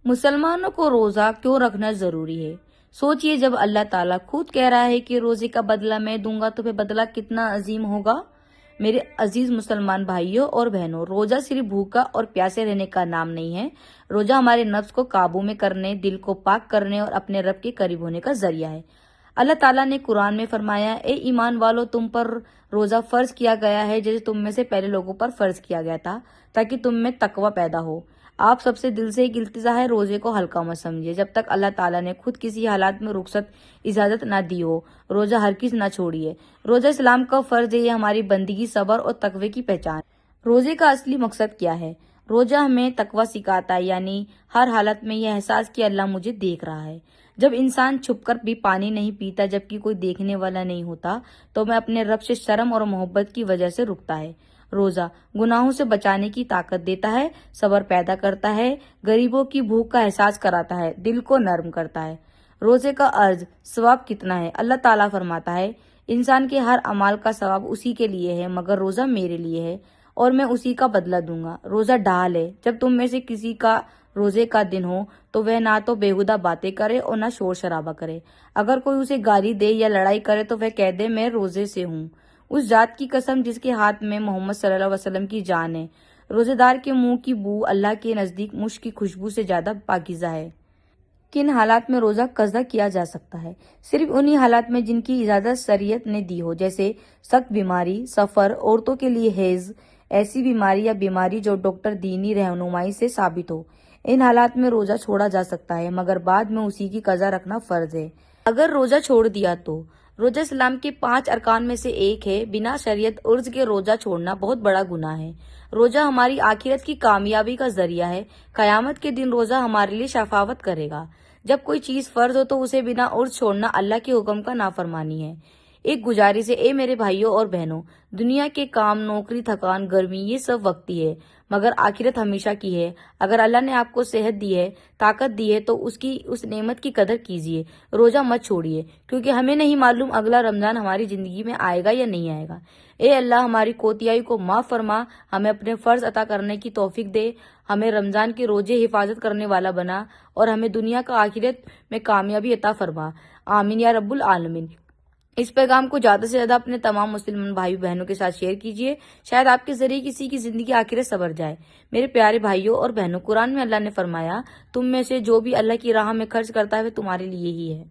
مسلمانوں کو روزہ کیوں رکھنا ضروری ہے؟ سوچئے، جب اللہ تعالیٰ خود کہہ رہا ہے کہ روزے کا بدلہ میں دوں گا تو پھر بدلہ کتنا عظیم ہوگا۔ میرے عزیز مسلمان بھائیوں اور بہنوں، روزہ صرف بھوکا اور پیاسے رہنے کا نام نہیں ہے۔ روزہ ہمارے نفس کو قابو میں کرنے، دل کو پاک کرنے اور اپنے رب کے قریب ہونے کا ذریعہ ہے۔ اللہ تعالیٰ نے قرآن میں فرمایا، اے ایمان والو، تم پر روزہ فرض کیا گیا ہے جیسے تم میں سے پہلے لوگوں پر فرض کیا گیا تھا، تاکہ تم میں تقوی پیدا ہو۔ آپ سب سے دل سے ایک التجا ہے، روزے کو ہلکا مت سمجھیے۔ جب تک اللہ تعالیٰ نے خود کسی حالات میں رخصت اجازت نہ دی ہو، روزہ ہرگز نہ چھوڑیے۔ روزہ اسلام کا فرض ہے، یہ ہماری بندگی، صبر اور تقوی کی پہچان ہے۔ روزے کا اصلی مقصد کیا ہے؟ روزہ ہمیں تقوی سکھاتا ہے، یعنی ہر حالت میں یہ احساس کہ اللہ مجھے دیکھ رہا ہے۔ جب انسان چھپ کر بھی پانی نہیں پیتا جبکہ کوئی دیکھنے والا نہیں ہوتا تو میں اپنے رب سے شرم اور محبت کی وجہ سے رکتا ہے۔ روزہ گناہوں سے بچانے کی طاقت دیتا ہے، صبر پیدا کرتا ہے، غریبوں کی بھوک کا احساس کراتا ہے، دل کو نرم کرتا ہے۔ روزے کا عرض ثواب کتنا ہے؟ اللہ تعالیٰ فرماتا ہے، انسان کے ہر عمل کا ثواب اسی کے لیے ہے، مگر روزہ میرے لیے ہے اور میں اسی کا بدلہ دوں گا۔ روزہ ڈھال ہے، جب تم میں سے کسی کا روزے کا دن ہو تو وہ نہ تو بےہودہ باتیں کرے اور نہ شور شرابہ کرے۔ اگر کوئی اسے گالی دے یا لڑائی کرے تو وہ کہہ دے، میں روزے سے ہوں۔ اس ذات کی قسم جس کے ہاتھ میں محمد صلی اللہ علیہ وسلم کی جان ہے، روزے دار کے منہ کی بو اللہ کے نزدیک مشک کی خوشبو سے زیادہ پاکیزہ ہے۔ کن حالات میں روزہ قضا کیا جا سکتا ہے؟ صرف انہی حالات میں جن کی اجازت شریعت نے دی ہو، جیسے سخت بیماری، سفر، عورتوں کے لیے حیض، ایسی بیماری یا بیماری جو ڈاکٹر دینی رہنمائی سے ثابت ہو۔ ان حالات میں روزہ چھوڑا جا سکتا ہے، مگر بعد میں اسی کی قضا رکھنا فرض ہے۔ اگر روزہ چھوڑ دیا تو روزہ اسلام کے 5 ارکان میں سے ایک ہے۔ بنا شریعت عرض کے روزہ چھوڑنا بہت بڑا گناہ ہے۔ روزہ ہماری آخرت کی کامیابی کا ذریعہ ہے۔ قیامت کے دن روزہ ہمارے لیے شفاعت کرے گا۔ جب کوئی چیز فرض ہو تو اسے بنا عرض چھوڑنا اللہ کے حکم کا نافرمانی ہے۔ ایک گزارش ہے، اے میرے بھائیوں اور بہنوں، دنیا کے کام، نوکری، تھکان، گرمی، یہ سب وقتی ہے، مگر آخرت ہمیشہ کی ہے۔ اگر اللہ نے آپ کو صحت دی ہے، طاقت دی ہے تو اس نعمت کی قدر کیجیے۔ روزہ مت چھوڑیے، کیونکہ ہمیں نہیں معلوم اگلا رمضان ہماری زندگی میں آئے گا یا نہیں آئے گا۔ اے اللہ، ہماری کوتاہی کو معاف فرما، ہمیں اپنے فرض عطا کرنے کی توفیق دے، ہمیں رمضان کے روزے حفاظت کرنے والا بنا اور ہمیں دنیا کا آخرت میں کامیابی عطا فرما۔ آمین یا رب العالمین۔ اس پیغام کو زیادہ سے زیادہ اپنے تمام مسلمان بھائی بہنوں کے ساتھ شیئر کیجیے، شاید آپ کے ذریعے کسی کی زندگی آخرت سنور جائے۔ میرے پیارے بھائیوں اور بہنوں، قرآن میں اللہ نے فرمایا، تم میں سے جو بھی اللہ کی راہ میں خرچ کرتا ہے وہ تمہارے لیے ہی ہے۔